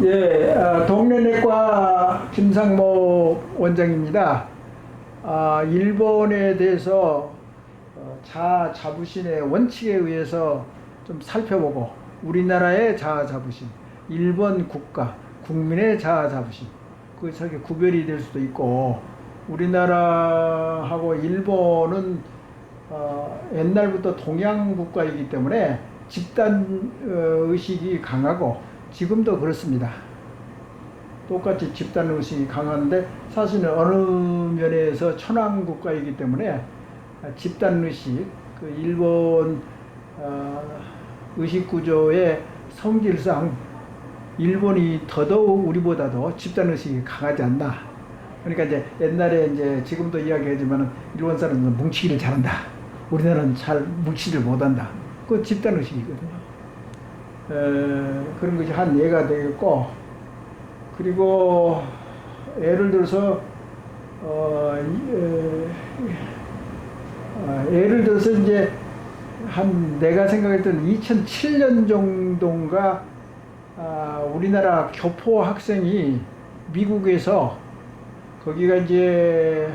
예, 동네내과 김상모 원장입니다. 일본에 대해서 자아자부심의 원칙에 의해서 좀 살펴보고, 우리나라의 자아자부심, 일본 국가, 국민의 자아자부심, 그래서 구별이 될 수도 있고, 우리나라하고 일본은 옛날부터 동양 국가이기 때문에 집단 의식이 강하고, 지금도 그렇습니다. 똑같이 집단 의식이 강한데, 사실은 어느 면에서 천황 국가이기 때문에 집단 의식, 그 일본 의식 구조의 성질상 일본이 더더욱 우리보다도 집단 의식이 강하지 않나. 그러니까 이제 옛날에 이제 지금도 이야기하지만 일본 사람들은 뭉치기를 잘한다. 우리나라는 잘 뭉치기를 못한다. 그 집단 의식이거든요. 그런 것이 한 예가 되겠고, 그리고 예를 들어서 이제 내가 생각했던 2007년 정도인가 우리나라 교포 학생이 미국에서, 거기가 이제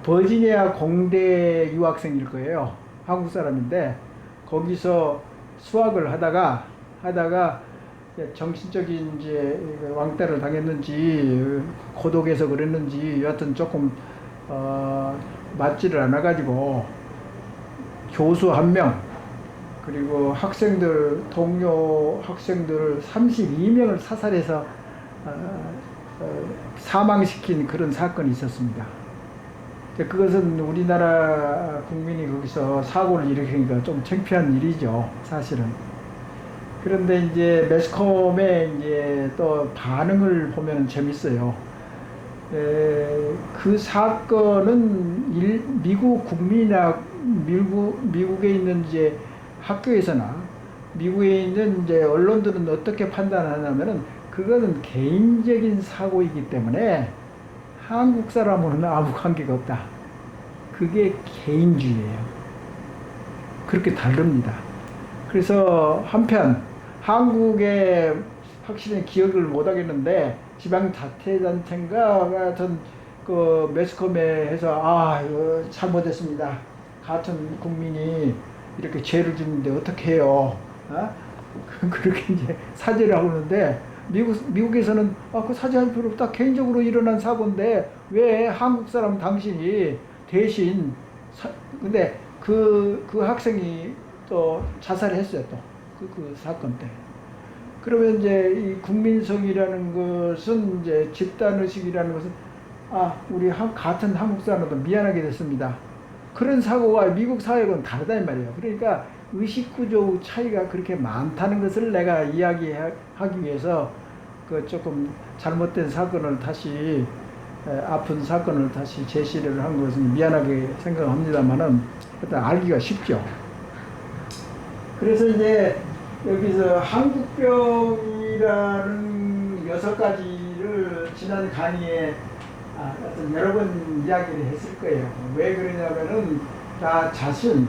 버지니아 공대 유학생일 거예요. 한국 사람인데 거기서 수학을 하다가 정신적인 이제 왕따를 당했는지 고독해서 그랬는지 여하튼 조금 맞지를 않아 가지고 교수 1명 그리고 동료 학생들 32명을 사살해서 사망시킨 그런 사건이 있었습니다. 그것은 우리나라 국민이 거기서 사고를 일으키니까 좀 창피한 일이죠, 사실은. 그런데 이제 매스컴의 이제 또 반응을 보면 재밌어요. 그 사건은 미국 국민이나 미국에 있는 이제 학교에서나 미국에 있는 이제 언론들은 어떻게 판단하냐면은, 그거는 개인적인 사고이기 때문에 한국 사람으로는 아무 관계가 없다. 그게 개인주의예요. 그렇게 다릅니다. 그래서 한편 한국에 확실히 기억을 못 하겠는데, 지방자치단체인가 같은 그 매스컴에 해서 이거 잘못했습니다. 같은 국민이 이렇게 죄를 짓는데 어떻게 해요? 그렇게 이제 사죄를 하고 있는데, 미국에서는 그 사죄할 필요 없다. 개인적으로 일어난 사고인데 왜 한국 사람 당신이 대신 근데 그 학생이 또 자살했어요. 또 그 사건 때. 그러면 이제 이 국민성이라는 것은, 이제 집단의식이라는 것은 우리 같은 한국 사람도 미안하게 됐습니다. 그런 사고가 미국 사회하고는 다르다 이 말이에요. 그러니까 의식구조 차이가 그렇게 많다는 것을 내가 이야기하기 위해서 그 조금 잘못된 사건을 다시, 아픈 사건을 다시 제시를 한 것은 미안하게 생각합니다만은 일단 알기가 쉽죠. 그래서 이제 여기서 한국병이라는 6가지를 지난 강의에 어떤 여러 번 이야기를 했을 거예요. 왜 그러냐면은 나 자신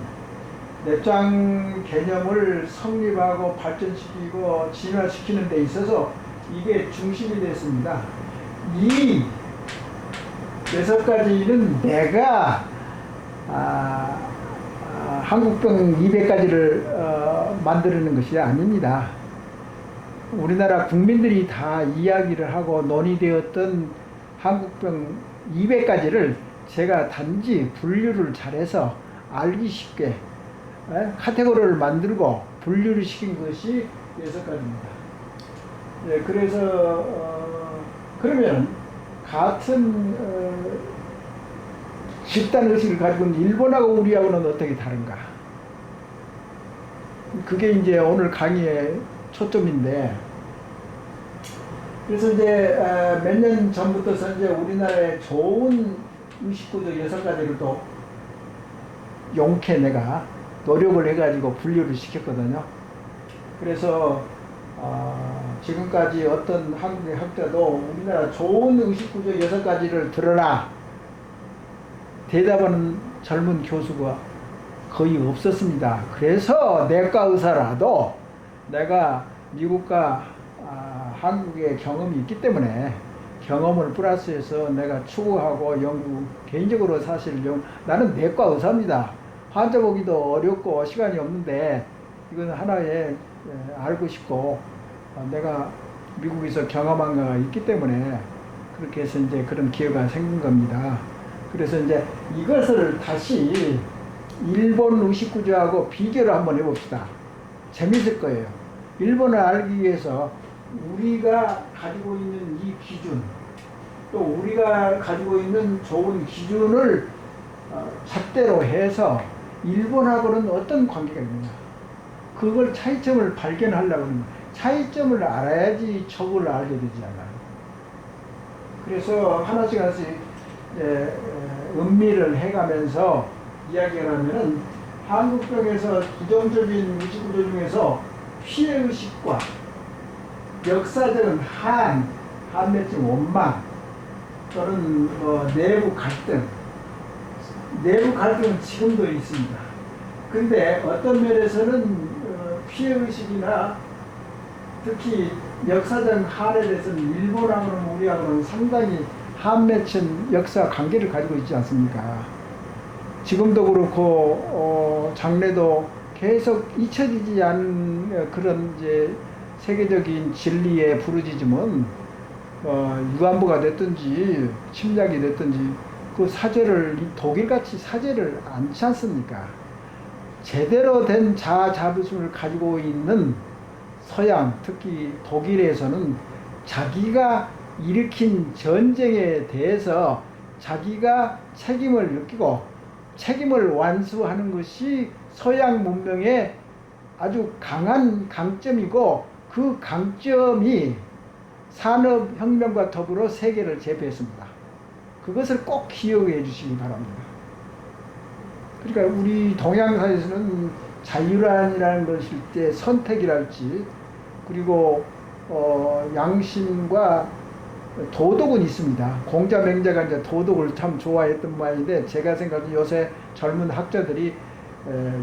뇌장 개념을 성립하고 발전시키고 진화시키는 데 있어서 이게 중심이 됐습니다. 이 6가지는 내가 한국병 200가지를 만드는 것이 아닙니다. 우리나라 국민들이 다 이야기를 하고 논의되었던 한국병 200가지를 제가 단지 분류를 잘해서 알기 쉽게 카테고리를 만들고 분류를 시킨 것이 6가지입니다. 네, 그래서 그러면 같은 집단 의식을 가지고 있는 일본하고 우리하고는 어떻게 다른가? 그게 이제 오늘 강의의 초점인데, 그래서 이제 몇 년 전부터 이제 우리나라의 좋은 의식구조 6가지를 또 용케 내가 노력을 해가지고 분류를 시켰거든요. 그래서 지금까지 어떤 한국의 학자도 우리나라 좋은 의식구조 6가지를 들어라, 대답하는 젊은 교수가 거의 없었습니다. 그래서 내과 의사라도 내가 미국과 한국의 경험이 있기 때문에 경험을 플러스해서 내가 추구하고 연구, 개인적으로 사실 나는 내과 의사입니다. 환자 보기도 어렵고 시간이 없는데 이건 하나의 알고 싶고 내가 미국에서 경험한 거가 있기 때문에 그렇게 해서 이제 그런 기회가 생긴 겁니다. 그래서 이제 이것을 다시 일본 의식구조하고 비교를 한번 해봅시다. 재밌을 거예요. 일본을 알기 위해서 우리가 가지고 있는 이 기준, 또 우리가 가지고 있는 좋은 기준을 잣대로 해서 일본하고는 어떤 관계가 있느냐, 그걸 차이점을 발견하려고 하는 거예요. 차이점을 알아야지 적을 알게 되지 않아요. 그래서 하나씩 음미를 해가면서 이야기를 하면은 한국병에서 부정적인 의식구조 중에서 피해의식과 역사적인 한맺증 원망 또는 내부 갈등은 지금도 있습니다. 근데 어떤 면에서는 피해의식이나 특히 역사적 한에 대해서는 일본하고는 우리하고는 상당히 한맺힌 역사 관계를 가지고 있지 않습니까? 지금도 그렇고 장래도 계속 잊혀지지 않은 그런 이제 세계적인 진리의 부르짖음은 위안부가 됐든지 침략이 됐든지 그 사죄를 독일같이 사죄를 않지 않습니까? 제대로 된 자아 자부심을 가지고 있는 서양, 특히 독일에서는 자기가 일으킨 전쟁에 대해서 자기가 책임을 느끼고 책임을 완수하는 것이 서양 문명의 아주 강한 강점이고, 그 강점이 산업혁명과 더불어 세계를 제패했습니다. 그것을 꼭 기억해 주시기 바랍니다. 그러니까 우리 동양사에서는 자유란이라는 것일 때 선택이랄지, 그리고 양심과 도덕은 있습니다. 공자 맹자가 이제 도덕을 참 좋아했던 모양인데, 제가 생각하는 요새 젊은 학자들이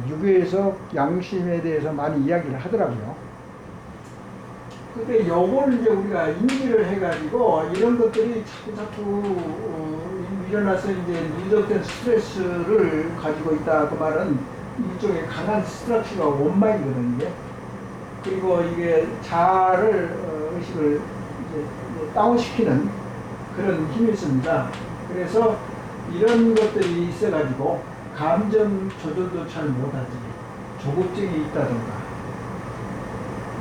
유교에서 양심에 대해서 많이 이야기를 하더라고요. 근데 요걸 이제 우리가 인지를 해가지고 이런 것들이 자꾸 일어나서 이제 누적된 스트레스를 가지고 있다. 그 말은 일종의 강한 스트럭처가 원망이거든요. 그리고 이게 자아를 의식을 이제 다운시키는 그런 힘이 있습니다. 그래서 이런 것들이 있어가지고 감정 조절도 잘 못하지, 조급증이 있다던가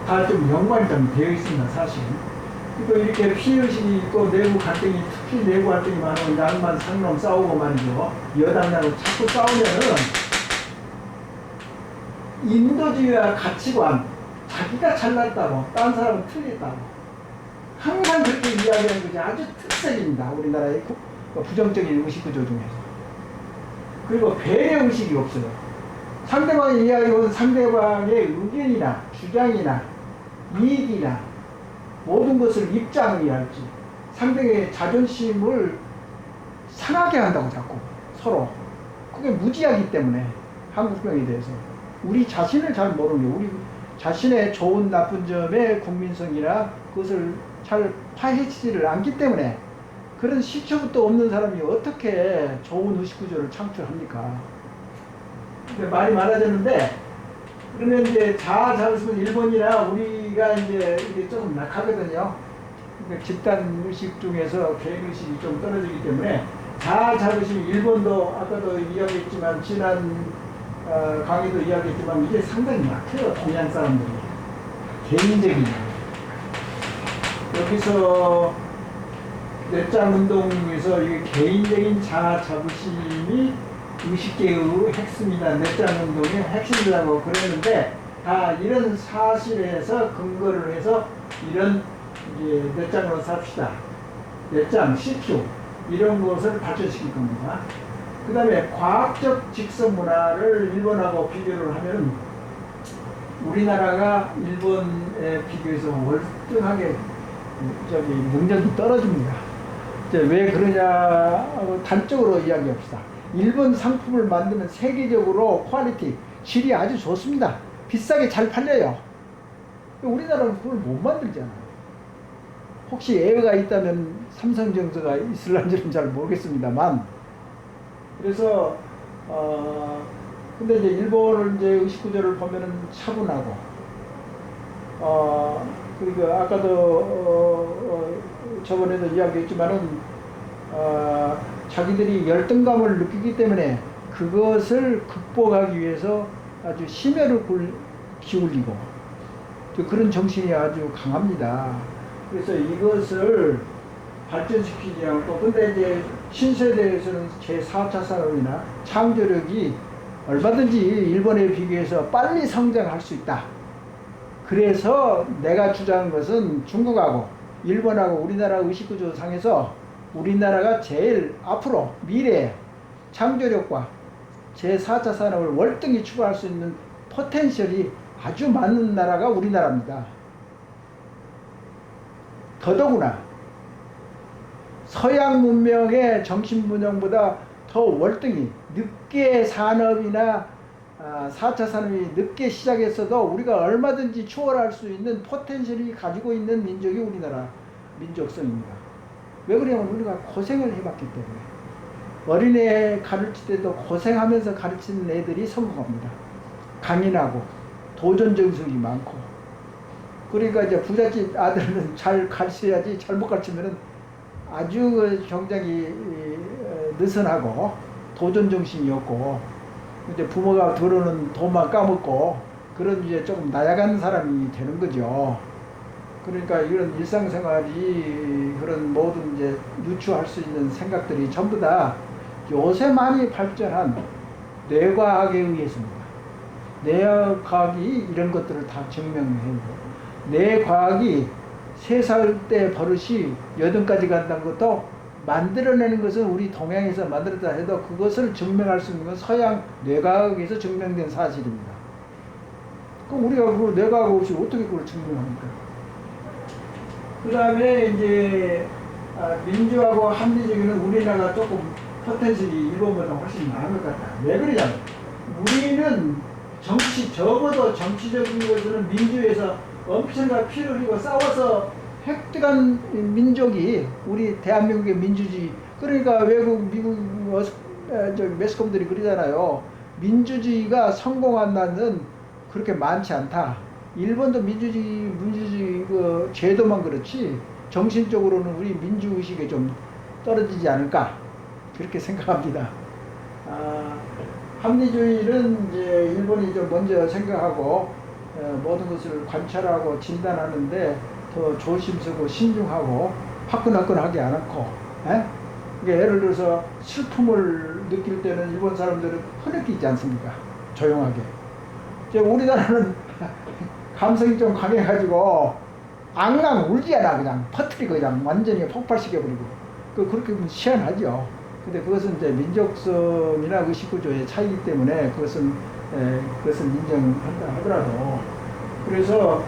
다 좀 연관이 좀 되어 있습니다, 사실. 또 이렇게 피해의식이 있고 내부 갈등이, 특히 내부 갈등이 많으면 양만 상놈 싸우고 말이죠. 여당하고 자꾸 싸우면은 인도주의와 가치관, 자기가 잘났다고 딴 사람은 틀렸다고 항상 그렇게 이야기하는 것이 아주 특색입니다, 우리나라의 부정적인 의식구조 중에서. 그리고 배려의식이 없어요. 상대방이 이야기하는 상대방의 의견이나 주장이나 이익이나 모든 것을 입장이랄지 상대의 자존심을 상하게 한다고 자꾸 서로. 그게 무지하기 때문에 한국병에 대해서 우리 자신을 잘 모르는 게, 우리 자신의 좋은 나쁜 점의 국민성이나 그것을 잘 파헤치지를 않기 때문에 그런 시초부터 없는 사람이 어떻게 좋은 의식구조를 창출합니까? 근데 말이 많아졌는데, 그러면 이제 자아 자부심은 일본이나 우리가 이제 이게 조금 약하거든요. 그러니까 집단 의식 중에서 계획 의식이 좀 떨어지기 때문에 자아 자부심이 일본도 아까도 이야기했지만 지난 강의도 이야기했지만 이게 상당히 약해요. 동양 사람들이 개인적인 여기서 내장 운동에서 이게 개인적인 자아 자부심이 의식계의 핵심이다, 내장 운동의 핵심이라고 그랬는데, 다 이런 사실에서 근거를 해서 이런 이제 내장으로 삽시다, 내장, CQ 이런 것을 발전시킬 겁니다. 그 다음에 과학적 직선 문화를 일본하고 비교를 하면 우리나라가 일본에 비교해서 월등하게 능력이 떨어집니다. 이제 왜 그러냐 하고 단적으로 이야기합시다. 일본 상품을 만들면 세계적으로 퀄리티, 질이 아주 좋습니다. 비싸게 잘 팔려요. 우리나라는 그걸 못 만들잖아요. 혹시 예외가 있다면 삼성전자가 있을런지는 잘 모르겠습니다만. 그래서 근데 이제 일본을 이제 의식구조를 보면은 차분하고 그리고 아까도 저번에도 이야기했지만은 자기들이 열등감을 느끼기 때문에 그것을 극복하기 위해서 아주 심혈을 기울이고 그런 정신이 아주 강합니다. 그래서 이것을 발전시키지 않고, 근데 이제 신세대에서는 제4차 산업이나 창조력이 얼마든지 일본에 비교해서 빨리 성장할 수 있다. 그래서 내가 주장한 것은 중국하고 일본하고 우리나라 의식구조 상에서 우리나라가 제일 앞으로 미래에 창조력과 제4차 산업을 월등히 추구할 수 있는 포텐셜이 아주 많은 나라가 우리나라입니다. 더더구나 서양 문명의 정신분열보다 더 월등히 늦게 산업이나 4차 산업이 늦게 시작했어도 우리가 얼마든지 추월할 수 있는 포텐셜이 가지고 있는 민족이 우리나라 민족성입니다. 왜 그러냐면 우리가 고생을 해봤기 때문에. 어린애 가르칠 때도 고생하면서 가르치는 애들이 성공합니다. 강인하고 도전정성이 많고. 그러니까 이제 부잣집 아들은 잘 가르쳐야지 잘못 가르치면은 아주 굉장히 느슨하고 도전정신이 없고 이제 부모가 들어오는 돈만 까먹고 그런 이제 조금 나약한 사람이 되는 거죠. 그러니까 이런 일상생활이 그런 모든 이제 유추할 수 있는 생각들이 전부 다 요새 많이 발전한 뇌과학에 의해서입니다. 뇌과학이 이런 것들을 다 증명해요. 뇌과학이 3살 때 버릇이 8까지 간다는 것도 만들어내는 것은 우리 동양에서 만들었다 해도 그것을 증명할 수 있는 건 서양 뇌과학에서 증명된 사실입니다. 그럼 우리가 그 뇌과학 없이 어떻게 그걸 증명합니까? 그 다음에 이제 민주하고 합리적인 우리나라가 조금 포텐셜이 일본보다 훨씬 나은 것 같다. 왜 그러냐면 우리는 적어도 정치적인 것은 민주에서 엄청나게 피를 흘리고 싸워서 획득한 민족이 우리 대한민국의 민주주의. 그러니까 외국 미국 매스컴들이 그러잖아요. 민주주의가 성공한 나라는 그렇게 많지 않다. 일본도 민주주의 그 제도만 그렇지 정신적으로는 우리 민주의식에 좀 떨어지지 않을까 그렇게 생각합니다. 합리주의는 이제 일본이 좀 먼저 생각하고 모든 것을 관찰하고 진단하는데 더 조심스럽고 신중하고 화끈화끈하게 안 않고, 그러니까 예를 들어서 슬픔을 느낄 때는 일본 사람들은 흐느끼지 않습니까? 조용하게. 이제 우리나라는 감성이 좀 강해가지고 앙앙 울지 않아. 그냥 퍼뜨리고 그냥 완전히 폭발시켜버리고. 그렇게 보면 희한하죠. 근데 그것은 이제 민족성이나 의식구조의 차이기 때문에 그것은 인정한다 하더라도. 그래서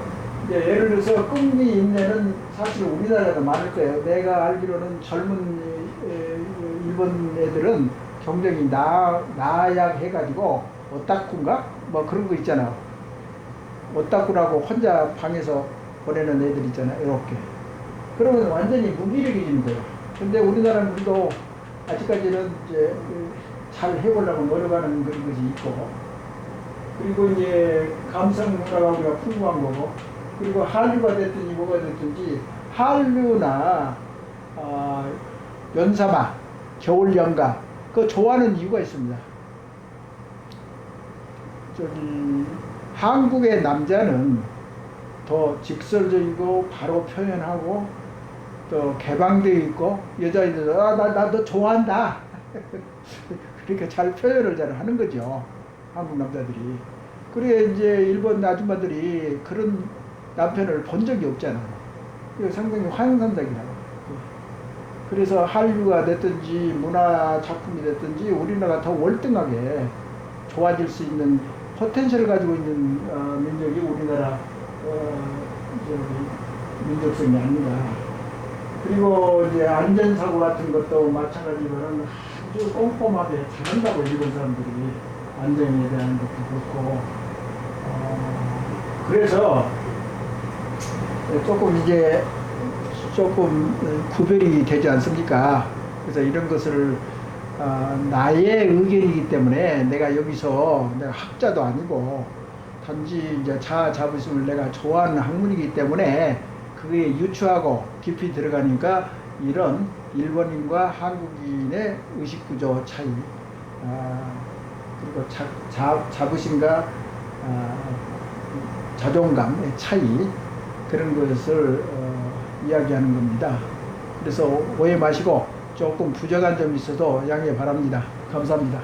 이제 예를 들어서 끈기 인내는 사실 우리나라에도 많을 거예요. 내가 알기로는 젊은 일본 애들은 굉장히 나약해가지고 오타쿠인가? 뭐 그런 거 있잖아. 오타쿠라고 혼자 방에서 보내는 애들 있잖아요. 이렇게. 그러면 완전히 무기력해지는 거예요. 근데 우리나라는 그래도 아직까지는 이제 잘 해보려고 노력하는 그런 것이 있고, 그리고 이제 감성 문화가 우리가 풍부한 거고, 그리고 한류가 됐든지 뭐가 됐든지 한류나 연사마, 겨울연가 그거 좋아하는 이유가 있습니다. 한국의 남자는 더 직설적이고 바로 표현하고 또 개방되어 있고 여자애들 나 너 좋아한다 그러니까 잘 표현을 잘 하는 거죠. 한국 남자들이. 그래 이제 일본 아줌마들이 그런 남편을 본 적이 없잖아요. 이거 상당히 환상적이라고. 그래서 한류가 됐든지 문화 작품이 됐든지 우리나라가 더 월등하게 좋아질 수 있는 포텐셜을 가지고 있는 민족이 우리나라 민족성이 아닌가. 그리고 이제 안전사고 같은 것도 마찬가지로는 아주 꼼꼼하게 잘한다고 일본 사람들이 안정에 대한 것도 그렇고 그래서 조금 이제 구별이 되지 않습니까? 그래서 이런 것을 나의 의견이기 때문에 내가 여기서 내가 학자도 아니고 단지 이제 자아 자부심을 내가 좋아하는 학문이기 때문에 그게 유추하고 깊이 들어가니까 이런 일본인과 한국인의 의식구조 차이 그리고 자부심과 자존감의 차이 그런 것을 이야기하는 겁니다. 그래서 오해 마시고 조금 부족한 점이 있어도 양해 바랍니다. 감사합니다.